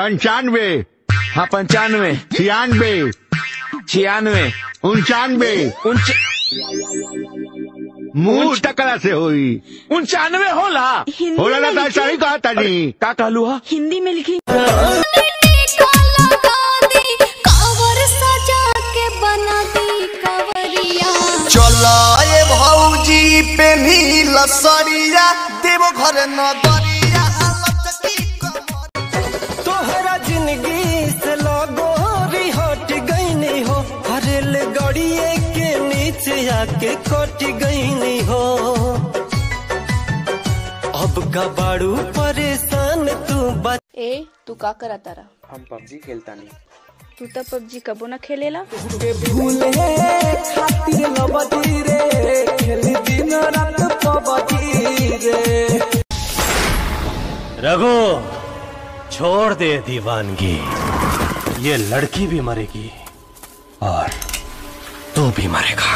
95। हाँ 95, 96, 96, 99। मुंह टकरा से हुई 99 होला। हिंदी होला में ना लिखी। सही कहा तनी। का कहलू हा? हिंदी में लिखी। चला ये भौजी पेन्ही लसरिया देव घर नगरिया तोहरा जिंदगी से लगोरी हट गई हो, हरेल गड़िए के नीचे आके कट गई हो। अब का बाड़ू परेशान तू ए तू का करा तारा? हम पबजी खेलता नहीं। तू तो पबजी कबो ना खेलेला। भूले खातिर लबदी रे, खेली दिन रात पबजी रे। रघु छोड़ दे दीवानगी, ये लड़की भी मरेगी और तू भी मरेगा।